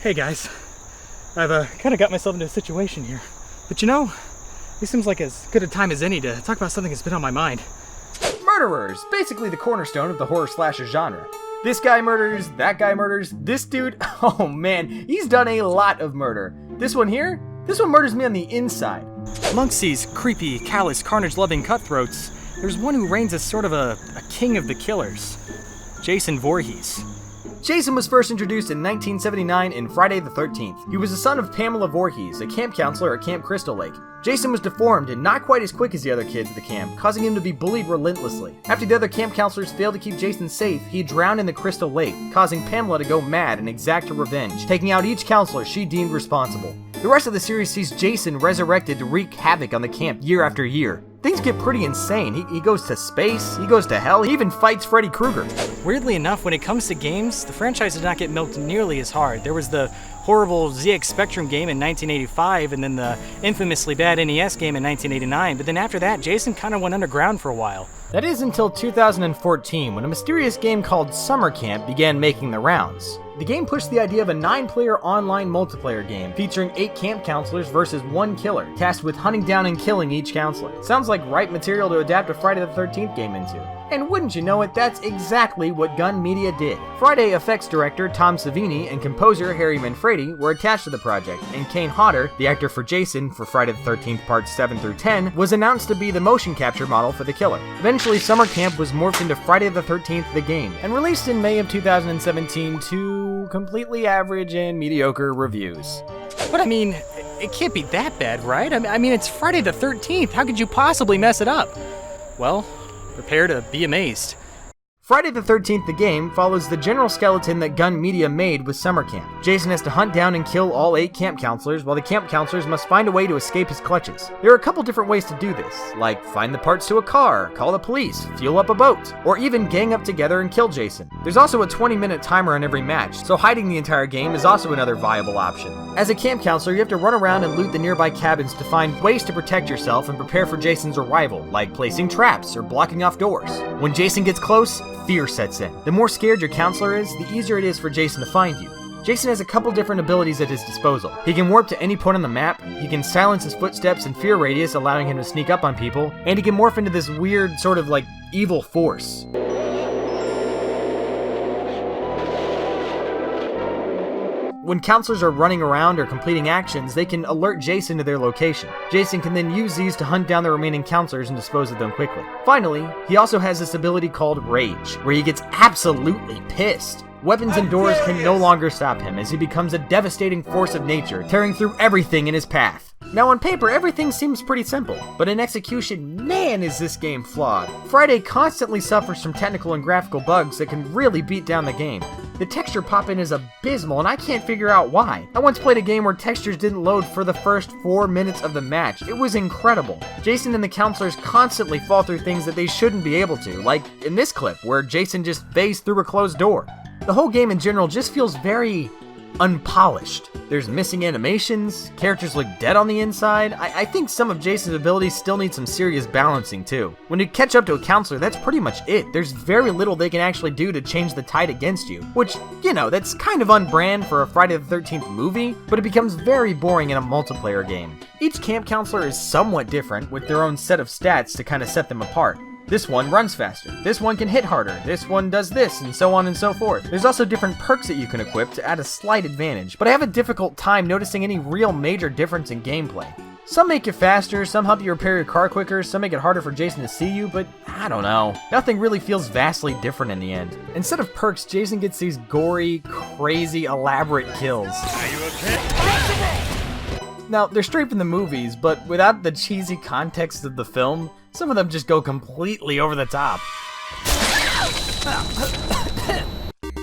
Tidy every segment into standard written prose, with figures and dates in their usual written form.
Hey guys, I've kind of got myself into a situation here. But you know, this seems like as good a time as any to talk about something that's been on my mind. Murderers! Basically the cornerstone of the horror slasher genre. This guy murders, that guy murders, this dude, oh man, he's done a lot of murder. This one here? This one murders me on the inside. Amongst these creepy, callous, carnage-loving cutthroats, there's one who reigns as sort of a king of the killers. Jason Voorhees. Jason was first introduced in 1979 in Friday the 13th. He was the son of Pamela Voorhees, a camp counselor at Camp Crystal Lake. Jason was deformed and not quite as quick as the other kids at the camp, causing him to be bullied relentlessly. After the other camp counselors failed to keep Jason safe, he drowned in the Crystal Lake, causing Pamela to go mad and exact her revenge, taking out each counselor she deemed responsible. The rest of the series sees Jason resurrected to wreak havoc on the camp year after year. Things get pretty insane. He goes to space, he goes to hell, he even fights Freddy Krueger. Weirdly enough, when it comes to games, the franchise did not get milked nearly as hard. There was the horrible ZX Spectrum game in 1985, and then the infamously bad NES game in 1989, but then after that, Jason kind of went underground for a while. That is until 2014, when a mysterious game called Summer Camp began making the rounds. The game pushed the idea of a 9-player online multiplayer game featuring 8 camp counselors versus 1 killer, tasked with hunting down and killing each counselor. Sounds like right material to adapt a Friday the 13th game into. And wouldn't you know it, that's exactly what Gun Media did. Friday effects director Tom Savini and composer Harry Manfredi were attached to the project, and Kane Hodder, the actor for Jason for Friday the 13th parts 7 through 10, was announced to be the motion capture model for the killer. Eventually, Summer Camp was morphed into Friday the 13th the game, and released in May of 2017 to completely average and mediocre reviews. But I mean, it can't be that bad, right? I mean, it's Friday the 13th. How could you possibly mess it up? Well, prepare to be amazed. Friday the 13th the game follows the general skeleton that Gun Media made with Summer Camp. Jason has to hunt down and kill all 8 camp counselors, while the camp counselors must find a way to escape his clutches. There are a couple different ways to do this, like find the parts to a car, call the police, fuel up a boat, or even gang up together and kill Jason. There's also a 20-minute timer on every match, so hiding the entire game is also another viable option. As a camp counselor, you have to run around and loot the nearby cabins to find ways to protect yourself and prepare for Jason's arrival, like placing traps or blocking off doors. When Jason gets close, fear sets in. The more scared your counselor is, the easier it is for Jason to find you. Jason has a couple different abilities at his disposal. He can warp to any point on the map, he can silence his footsteps and fear radius, allowing him to sneak up on people, and he can morph into this weird sort of like evil force. When counselors are running around or completing actions, they can alert Jason to their location. Jason can then use these to hunt down the remaining counselors and dispose of them quickly. Finally, he also has this ability called Rage, where he gets absolutely pissed. Weapons and doors can no longer stop him as he becomes a devastating force of nature, tearing through everything in his path. Now on paper, everything seems pretty simple, but in execution, man is this game flawed. Friday constantly suffers from technical and graphical bugs that can really beat down the game. The texture pop-in is abysmal and I can't figure out why. I once played a game where textures didn't load for the first 4 minutes of the match. It was incredible. Jason and the counselors constantly fall through things that they shouldn't be able to, like in this clip where Jason just phased through a closed door. The whole game in general just feels very unpolished. There's missing animations, characters look dead on the inside. I think some of Jason's abilities still need some serious balancing too. When you catch up to a counselor, that's pretty much it. There's very little they can actually do to change the tide against you, which, you know, that's kind of unbrand for a Friday the 13th movie, but it becomes very boring in a multiplayer game. Each camp counselor is somewhat different, with their own set of stats to kind of set them apart. This one runs faster, this one can hit harder, this one does this, and so on and so forth. There's also different perks that you can equip to add a slight advantage, but I have a difficult time noticing any real major difference in gameplay. Some make you faster, some help you repair your car quicker, some make it harder for Jason to see you, but I don't know. Nothing really feels vastly different in the end. Instead of perks, Jason gets these gory, crazy, elaborate kills. Are you okay? Now, they're straight from the movies, but without the cheesy context of the film, some of them just go completely over the top.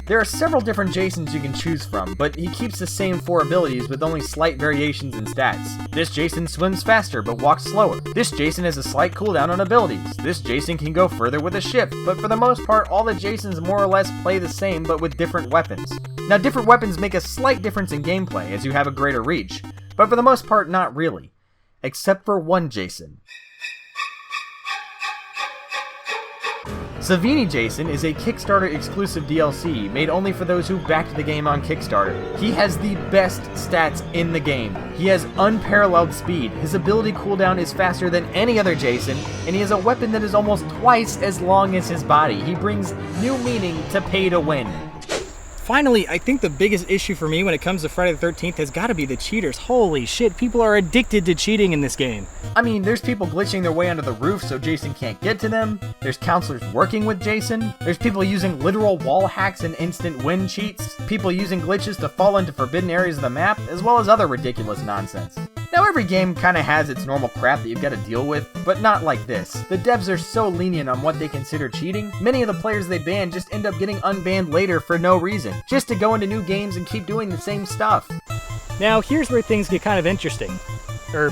There are several different Jasons you can choose from, but he keeps the same 4 abilities with only slight variations in stats. This Jason swims faster but walks slower. This Jason has a slight cooldown on abilities. This Jason can go further with a shift, but for the most part, all the Jasons more or less play the same but with different weapons. Now, different weapons make a slight difference in gameplay as you have a greater reach, but for the most part, not really. Except for one Jason. Savini Jason is a Kickstarter exclusive DLC made only for those who backed the game on Kickstarter. He has the best stats in the game. He has unparalleled speed, his ability cooldown is faster than any other Jason, and he has a weapon that is almost twice as long as his body. He brings new meaning to pay to win. Finally, I think the biggest issue for me when it comes to Friday the 13th has got to be the cheaters. Holy shit, people are addicted to cheating in this game. I mean, there's people glitching their way onto the roof so Jason can't get to them. There's counselors working with Jason. There's people using literal wall hacks and instant win cheats. People using glitches to fall into forbidden areas of the map, as well as other ridiculous nonsense. Now, every game kinda has its normal crap that you've gotta deal with, but not like this. The devs are so lenient on what they consider cheating, many of the players they ban just end up getting unbanned later for no reason, just to go into new games and keep doing the same stuff. Now, here's where things get kind of interesting. Or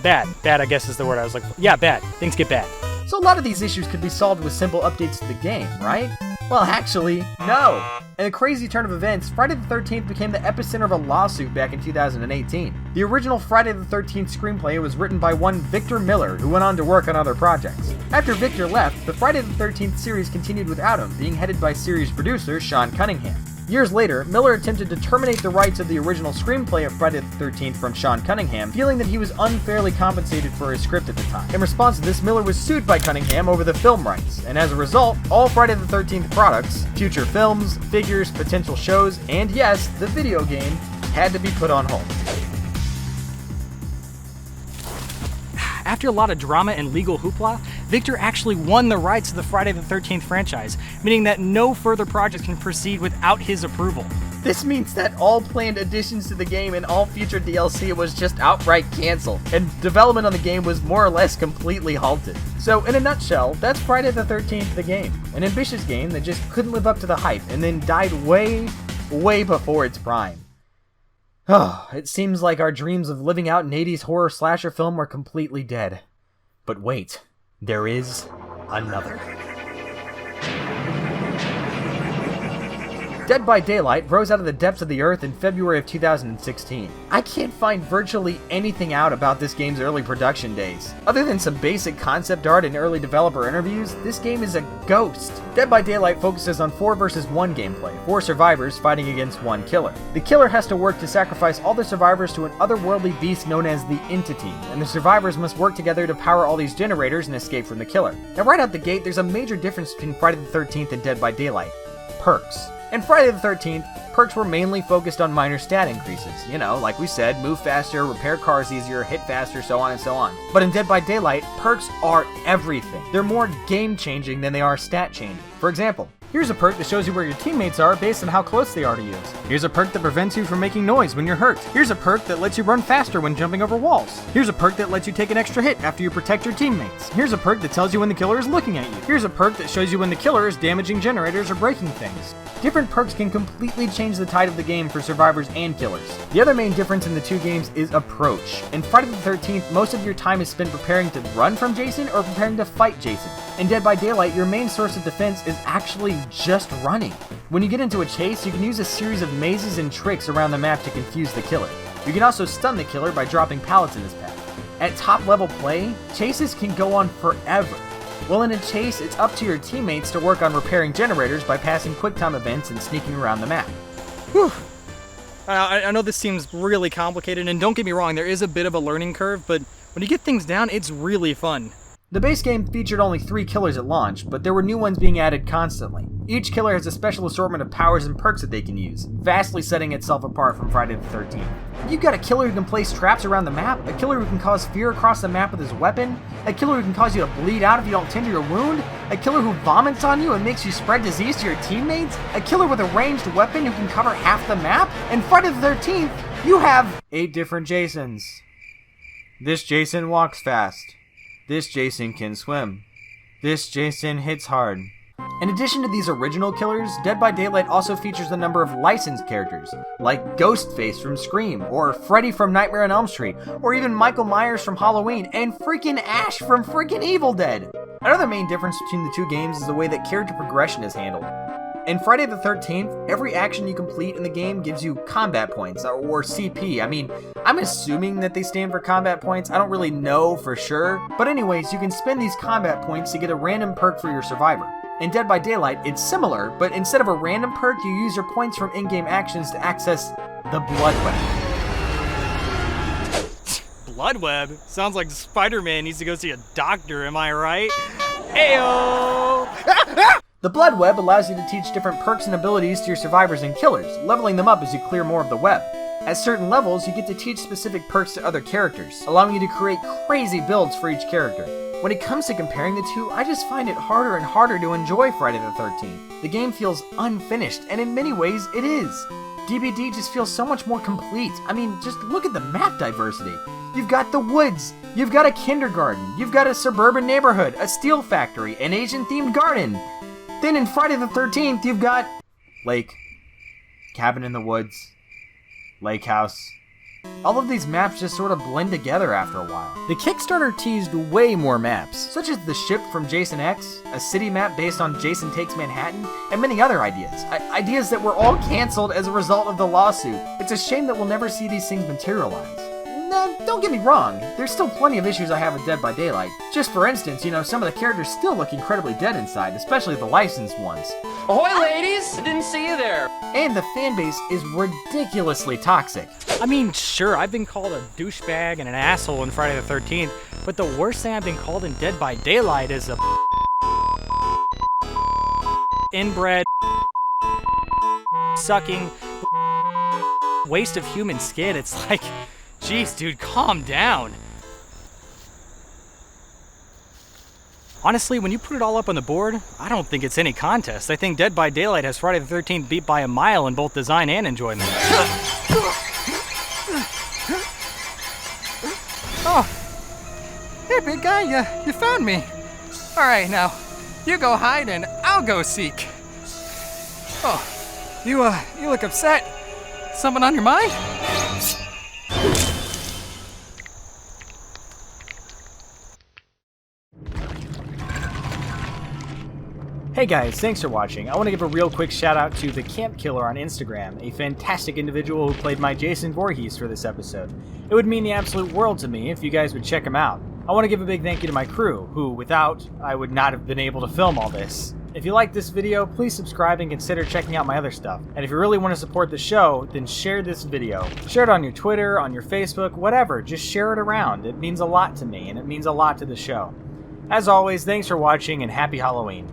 bad. Bad, I guess is the word I was like, yeah, bad. Things get bad. So a lot of these issues could be solved with simple updates to the game, right? Well, actually, no. In a crazy turn of events, Friday the 13th became the epicenter of a lawsuit back in 2018. The original Friday the 13th screenplay was written by one Victor Miller, who went on to work on other projects. After Victor left, the Friday the 13th series continued without him, being headed by series producer Sean Cunningham. Years later, Miller attempted to terminate the rights of the original screenplay of Friday the 13th from Sean Cunningham, feeling that he was unfairly compensated for his script at the time. In response to this, Miller was sued by Cunningham over the film rights, and as a result, all Friday the 13th products, future films, figures, potential shows, and yes, the video game, had to be put on hold. After a lot of drama and legal hoopla, Victor actually won the rights to the Friday the 13th franchise, meaning that no further projects can proceed without his approval. This means that all planned additions to the game and all future DLC was just outright canceled, and development on the game was more or less completely halted. So in a nutshell, that's Friday the 13th the game. An ambitious game that just couldn't live up to the hype and then died way before its prime. Oh, it seems like our dreams of living out an 80s horror slasher film were completely dead. But wait, there is another. Dead by Daylight rose out of the depths of the earth in February of 2016. I can't find virtually anything out about this game's early production days. Other than some basic concept art and early developer interviews, this game is a ghost. Dead by Daylight focuses on 4 versus 1 gameplay, 4 survivors fighting against 1 killer. The killer has to work to sacrifice all the survivors to an otherworldly beast known as the Entity, and the survivors must work together to power all these generators and escape from the killer. Now right out the gate, there's a major difference between Friday the 13th and Dead by Daylight. Perks. In Friday the 13th, perks were mainly focused on minor stat increases. You know, like we said, move faster, repair cars easier, hit faster, so on and so on. But in Dead by Daylight, perks are everything. They're more game-changing than they are stat-changing. For example, here's a perk that shows you where your teammates are based on how close they are to you. Here's a perk that prevents you from making noise when you're hurt. Here's a perk that lets you run faster when jumping over walls. Here's a perk that lets you take an extra hit after you protect your teammates. Here's a perk that tells you when the killer is looking at you. Here's a perk that shows you when the killer is damaging generators or breaking things. Different perks can completely change the tide of the game for survivors and killers. The other main difference in the two games is approach. In Friday the 13th, most of your time is spent preparing to run from Jason or preparing to fight Jason. In Dead by Daylight, your main source of defense is actually just running. When you get into a chase, you can use a series of mazes and tricks around the map to confuse the killer. You can also stun the killer by dropping pallets in his path. At top level play, chases can go on forever. Well, in a chase, it's up to your teammates to work on repairing generators by passing QuickTime events and sneaking around the map. Whew. I know this seems really complicated, and don't get me wrong, there is a bit of a learning curve, but when you get things down, it's really fun. The base game featured only 3 killers at launch, but there were new ones being added constantly. Each killer has a special assortment of powers and perks that they can use, vastly setting itself apart from Friday the 13th. You've got a killer who can place traps around the map, a killer who can cause fear across the map with his weapon, a killer who can cause you to bleed out if you don't tend to your wound, a killer who vomits on you and makes you spread disease to your teammates, a killer with a ranged weapon who can cover half the map, and Friday the 13th, you have 8 different Jasons. This Jason walks fast. This Jason can swim. This Jason hits hard. In addition to these original killers, Dead by Daylight also features a number of licensed characters, like Ghostface from Scream, or Freddy from Nightmare on Elm Street, or even Michael Myers from Halloween, and freaking Ash from freaking Evil Dead! Another main difference between the two games is the way that character progression is handled. In Friday the 13th, every action you complete in the game gives you combat points, or CP. I mean, I'm assuming that they stand for combat points, I don't really know for sure. But anyways, you can spend these combat points to get a random perk for your survivor. In Dead by Daylight, it's similar, but instead of a random perk, you use your points from in-game actions to access the Blood Web. Blood web? Sounds like Spider-Man needs to go see a doctor, am I right? Ayo! The Blood Web allows you to teach different perks and abilities to your survivors and killers, leveling them up as you clear more of the web. At certain levels, you get to teach specific perks to other characters, allowing you to create crazy builds for each character. When it comes to comparing the two, I just find it harder and harder to enjoy Friday the 13th. The game feels unfinished, and in many ways, it is. DBD just feels so much more complete. I mean, just look at the map diversity. You've got the woods, you've got a kindergarten, you've got a suburban neighborhood, a steel factory, an Asian-themed garden. Then in Friday the 13th, you've got lake, cabin in the woods, lake house. All of these maps just sort of blend together after a while. The Kickstarter teased way more maps, such as the ship from Jason X, a city map based on Jason Takes Manhattan, and many other ideas. Ideas that were all canceled as a result of the lawsuit. It's a shame that we'll never see these things materialize. Now, don't get me wrong, there's still plenty of issues I have with Dead by Daylight. Just for instance, some of the characters still look incredibly dead inside, especially the licensed ones. Ahoy, ladies! Didn't see you there. And the fanbase is ridiculously toxic. I mean, sure, I've been called a douchebag and an asshole in Friday the 13th, but the worst thing I've been called in Dead by Daylight is a inbred, sucking waste of human skin. It's like, jeez, dude, calm down. Honestly, when you put it all up on the board, I don't think it's any contest. I think Dead by Daylight has Friday the 13th beat by a mile in both design and enjoyment. Oh, hey, big guy, you found me. All right, now, you go hide and I'll go seek. Oh, you look upset. Something on your mind? Hey guys, thanks for watching. I want to give a real quick shout out to the Camp Killer on Instagram, a fantastic individual who played my Jason Voorhees for this episode. It would mean the absolute world to me if you guys would check him out. I want to give a big thank you to my crew, who without, I would not have been able to film all this. If you like this video, please subscribe and consider checking out my other stuff. And if you really want to support the show, then share this video. Share it on your Twitter, on your Facebook, whatever. Just share it around. It means a lot to me, and it means a lot to the show. As always, thanks for watching, and happy Halloween.